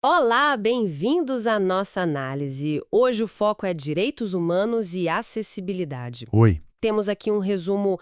Olá, bem-vindos à nossa análise. Hoje o foco é direitos humanos e acessibilidade. Oi. Temos aqui um resumo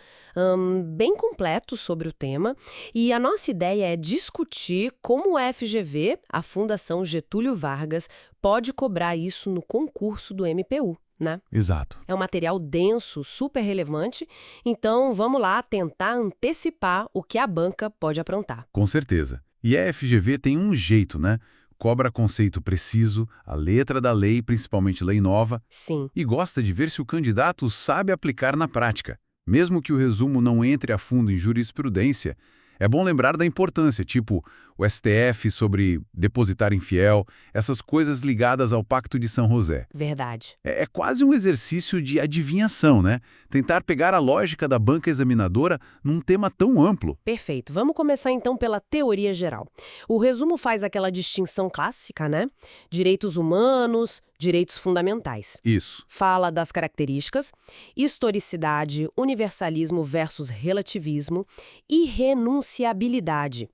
bem completo sobre o tema e a nossa ideia é discutir como o FGV, a Fundação Getúlio Vargas, pode cobrar isso no concurso do MPU, né? Exato. É um material denso, super relevante, então vamos lá tentar antecipar o que a banca pode aprontar. Com certeza. E a FGV tem um jeito, né? Cobra conceito preciso, a letra da lei, principalmente lei nova, Sim. e gosta de ver se o candidato sabe aplicar na prática. Mesmo que o resumo não entre a fundo em jurisprudência, é bom lembrar da importância, tipo o STF sobre depositar infiel, essas coisas ligadas ao Pacto de São José. Verdade. É quase um exercício de adivinhação, né? Tentar pegar a lógica da banca examinadora num tema tão amplo. Perfeito. Vamos começar então pela teoria geral. O resumo faz aquela distinção clássica, né? Direitos humanos, direitos fundamentais. Isso. Fala das características, historicidade, universalismo versus relativismo, irrenunciabilidade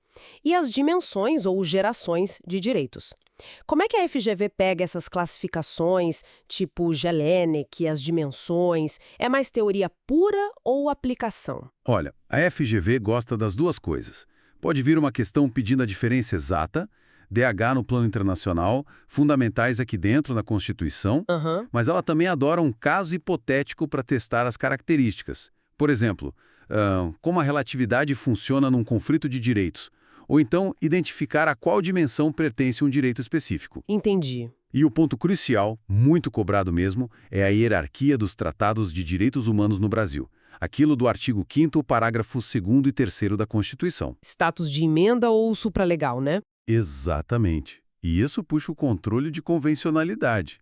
e as dimensões ou gerações de direitos. Como é que a FGV pega essas classificações, tipo Gelenic, as dimensões? É mais teoria pura ou aplicação? Olha, a FGV gosta das duas coisas. Pode vir uma questão pedindo a diferença exata, DH no plano internacional, fundamentais aqui dentro na Constituição, Aham. mas ela também adora um caso hipotético para testar as características. Por exemplo, como a relatividade funciona num conflito de direitos, ou então identificar a qual dimensão pertence um direito específico. Entendi. E o ponto crucial, muito cobrado mesmo, é a hierarquia dos tratados de direitos humanos no Brasil. Aquilo do artigo 5º, parágrafo 2º e 3º da Constituição. Status de emenda ou supralegal, né? Exatamente. E isso puxa o controle de convencionalidade,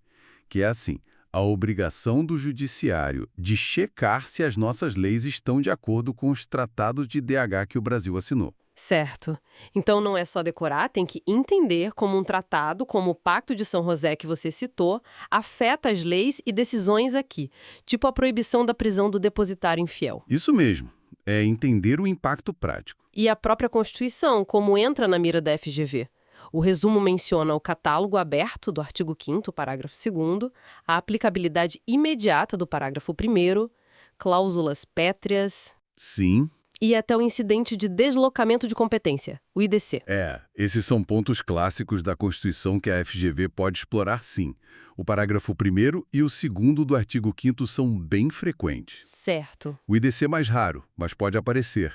que é assim, a obrigação do judiciário de checar se as nossas leis estão de acordo com os tratados de DH que o Brasil assinou. Certo. Então não é só decorar, tem que entender como um tratado, como o Pacto de São José que você citou, afeta as leis e decisões aqui, tipo a proibição da prisão do depositário infiel. Isso mesmo, é entender o impacto prático. E a própria Constituição, como entra na mira da FGV. O resumo menciona o catálogo aberto do artigo 5º, parágrafo 2º, a aplicabilidade imediata do parágrafo 1º, cláusulas pétreas Sim. e até o incidente de deslocamento de competência, o IDC. Esses são pontos clássicos da Constituição que a FGV pode explorar sim. O parágrafo 1º e o 2º do artigo 5º são bem frequentes. Certo. O IDC é mais raro, mas pode aparecer.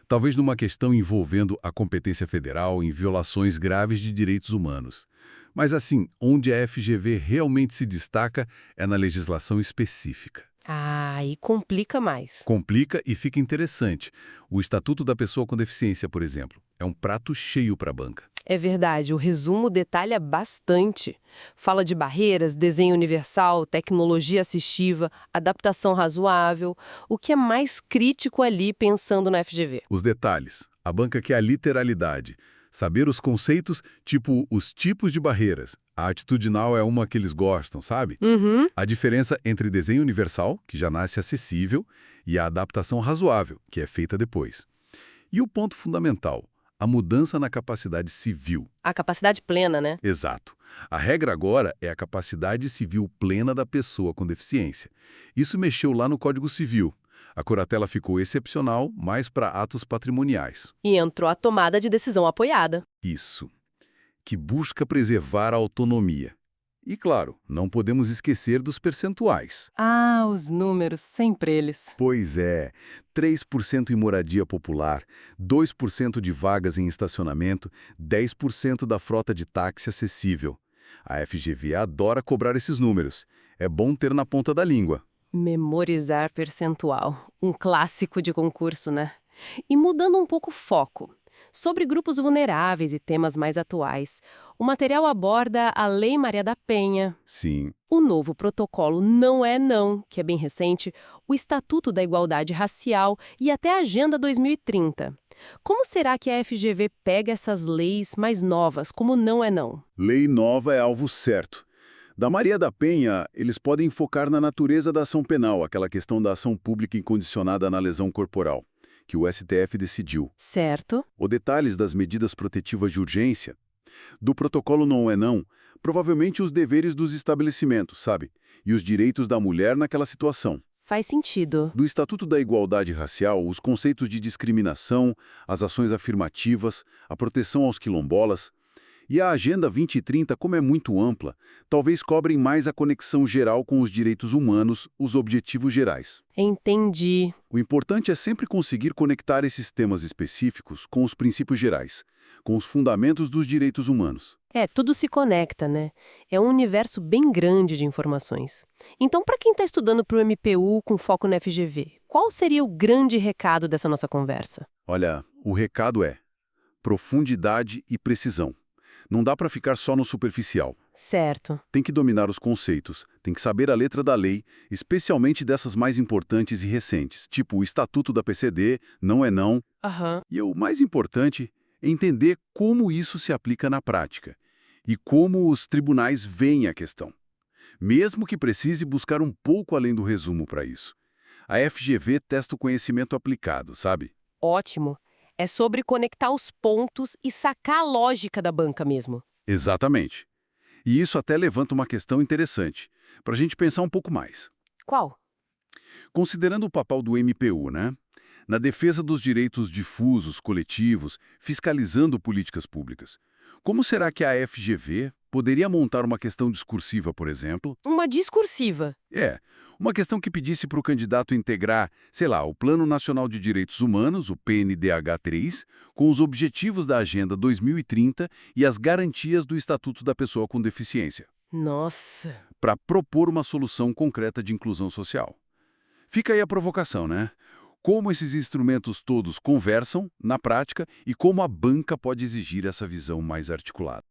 Talvez numa questão envolvendo a competência federal em violações graves de direitos humanos. Mas assim, onde a FGV realmente se destaca é na legislação específica. Ah, e complica mais. Complica e fica interessante. O Estatuto da Pessoa com Deficiência, por exemplo, é um prato cheio para a banca. É verdade, o resumo detalha bastante. Fala de barreiras, desenho universal, tecnologia assistiva, adaptação razoável, o que é mais crítico ali pensando na FGV. Os detalhes. A banca quer a literalidade. Saber os conceitos, tipo os tipos de barreiras. A atitudinal é uma que eles gostam, sabe? Uhum. A diferença entre desenho universal, que já nasce acessível, e a adaptação razoável, que é feita depois. E o ponto fundamental, a mudança na capacidade civil. A capacidade plena, né? Exato. A regra agora é a capacidade civil plena da pessoa com deficiência. Isso mexeu lá no Código Civil. A curatela ficou excepcional, mais para atos patrimoniais. E entrou a tomada de decisão apoiada. Isso. Que busca preservar a autonomia. E, claro, não podemos esquecer dos percentuais. Ah, os números, sempre eles. Pois é, 3% em moradia popular, 2% de vagas em estacionamento, 10% da frota de táxi acessível. A FGV adora cobrar esses números. É bom ter na ponta da língua. Memorizar percentual. Um clássico de concurso, né? E mudando um pouco o foco. Sobre grupos vulneráveis e temas mais atuais, o material aborda a Lei Maria da Penha, Sim. o novo protocolo Não é Não, que é bem recente, o Estatuto da Igualdade Racial e até a Agenda 2030. Como será que a FGV pega essas leis mais novas, como Não é Não? Lei nova é alvo certo. Da Maria da Penha, eles podem focar na natureza da ação penal, aquela questão da ação pública incondicionada na lesão corporal, que o STF decidiu. Certo. Ou detalhes das medidas protetivas de urgência. Do protocolo Não é Não, provavelmente os deveres dos estabelecimentos, sabe? E os direitos da mulher naquela situação. Faz sentido. Do Estatuto da Igualdade Racial, os conceitos de discriminação, as ações afirmativas, a proteção aos quilombolas. E a Agenda 2030, como é muito ampla, talvez cobrem mais a conexão geral com os direitos humanos, os objetivos gerais. Entendi. O importante é sempre conseguir conectar esses temas específicos com os princípios gerais, com os fundamentos dos direitos humanos. Tudo se conecta, né? É um universo bem grande de informações. Então, para quem está estudando para o MPU com foco na FGV, qual seria o grande recado dessa nossa conversa? Olha, o recado é profundidade e precisão. Não dá para ficar só no superficial. Certo. Tem que dominar os conceitos, tem que saber a letra da lei, especialmente dessas mais importantes e recentes, tipo o Estatuto da PCD, Não é Não. Aham. E o mais importante é entender como isso se aplica na prática e como os tribunais veem a questão. Mesmo que precise buscar um pouco além do resumo para isso. A FGV testa o conhecimento aplicado, sabe? Ótimo. É sobre conectar os pontos e sacar a lógica da banca mesmo. Exatamente. E isso até levanta uma questão interessante, para a gente pensar um pouco mais. Qual? Considerando o papel do MPU, né? Na defesa dos direitos difusos, coletivos, fiscalizando políticas públicas. Como será que a FGV poderia montar uma questão discursiva, por exemplo? Uma discursiva. Uma questão que pedisse para o candidato integrar, sei lá, o Plano Nacional de Direitos Humanos, o PNDH3, com os objetivos da Agenda 2030 e as garantias do Estatuto da Pessoa com Deficiência, Nossa. para propor uma solução concreta de inclusão social. Fica aí a provocação, né? Como esses instrumentos todos conversam, na prática, e como a banca pode exigir essa visão mais articulada.